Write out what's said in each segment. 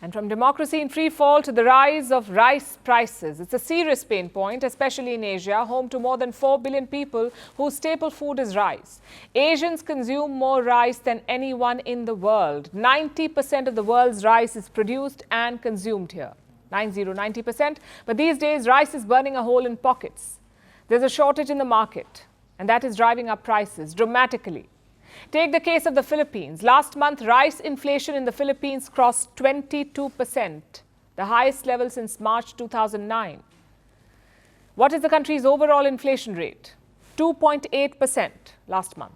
And from democracy in free fall to the rise of rice prices, it's a serious pain point, especially in Asia, home to more than 4 billion people whose staple food is rice. Asians consume more rice than anyone in the world. 90% of the world's rice is produced and consumed here. 90%. But these days, rice is burning a hole in pockets. There's a shortage in the market, and that is driving up prices dramatically. Take the case of the Philippines. Last month, rice inflation in the Philippines crossed 22%, the highest level since March 2009. What is the country's overall inflation rate? 2.8% last month.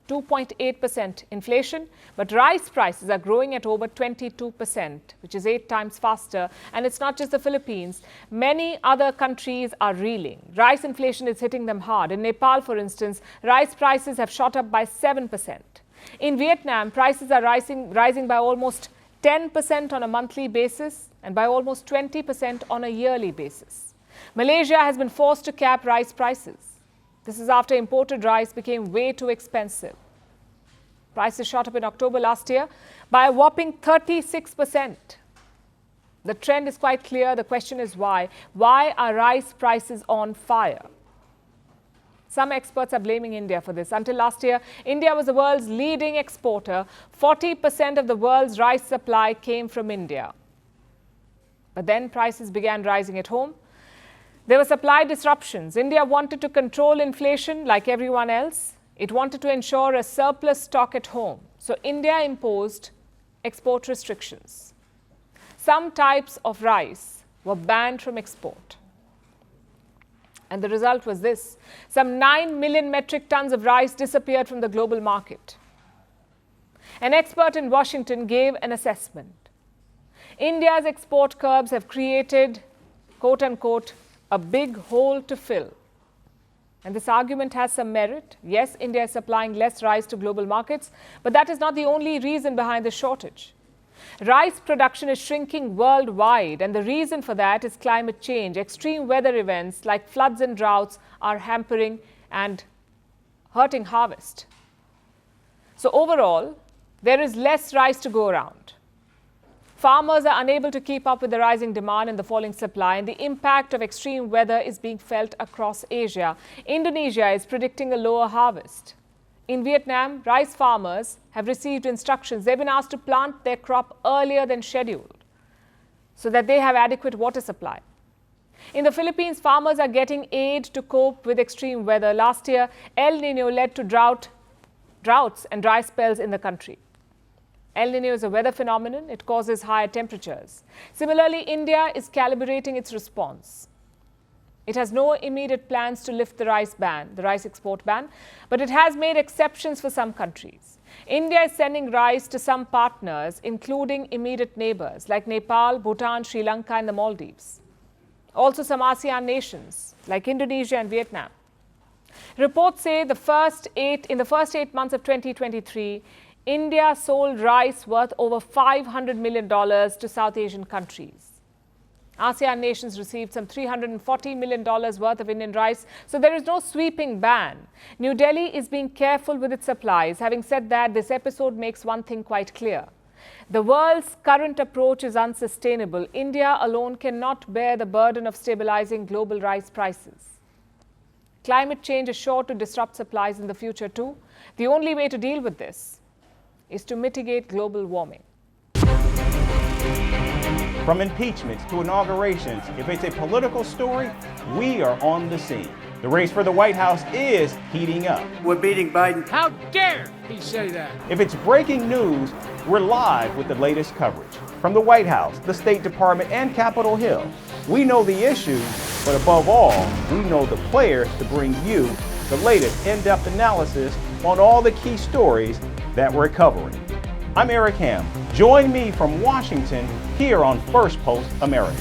2.8% inflation, but rice prices are growing at over 22%, which is 8 times faster. And it's not just the Philippines. Many other countries are reeling. Rice inflation is hitting them hard. In Nepal, for instance, rice prices have shot up by 7%. In Vietnam, prices are rising by almost 10% on a monthly basis and by almost 20% on a yearly basis. Malaysia has been forced to cap rice prices. This is after imported rice became way too expensive. Prices shot up in October last year by a whopping 36%. The trend is quite clear. The question is why? Why are rice prices on fire? Some experts are blaming India for this. Until last year, India was the world's leading exporter. 40% of the world's rice supply came from India. But then prices began rising at home. There were supply disruptions. India wanted to control inflation like everyone else. It wanted to ensure a surplus stock at home. So India imposed export restrictions. Some types of rice were banned from export. And the result was this. Some 9 million metric tons of rice disappeared from the global market. An expert in Washington gave an assessment. India's export curbs have created, quote unquote, a big hole to fill. And this argument has some merit. Yes, India is supplying less rice to global markets, but that is not the only reason behind the shortage. Rice production is shrinking worldwide, and the reason for that is climate change. Extreme weather events like floods and droughts are hampering and hurting harvest. So overall, there is less rice to go around. Farmers are unable to keep up with the rising demand and the falling supply, and the impact of extreme weather is being felt across Asia. Indonesia is predicting a lower harvest. In Vietnam, rice farmers have received instructions. They've been asked to plant their crop earlier than scheduled so that they have adequate water supply. In the Philippines, farmers are getting aid to cope with extreme weather. Last year, El Niño led to droughts and dry spells in the country. El Niño is a weather phenomenon. It causes higher temperatures. Similarly, India is calibrating its response. It has no immediate plans to lift the rice export ban, but it has made exceptions for some countries. India is sending rice to some partners, including immediate neighbors like Nepal, Bhutan, Sri Lanka, and the Maldives. Also some ASEAN nations like Indonesia and Vietnam. Reports say in the first 8 months of 2023, India sold rice worth over $500 million to South Asian countries. ASEAN nations received some $340 million worth of Indian rice, so there is no sweeping ban. New Delhi is being careful with its supplies. Having said that, this episode makes one thing quite clear. The world's current approach is unsustainable. India alone cannot bear the burden of stabilizing global rice prices. Climate change is sure to disrupt supplies in the future too. The only way to deal with this is to mitigate global warming. From impeachments to inaugurations, if it's a political story, we are on the scene. The race for the White House is heating up. We're beating Biden. How dare he say that? If it's breaking news, we're live with the latest coverage. From the White House, the State Department, and Capitol Hill, we know the issues, but above all, we know the players to bring you the latest in-depth analysis on all the key stories that we're covering. I'm Eric Ham. Join me from Washington here on Firstpost America.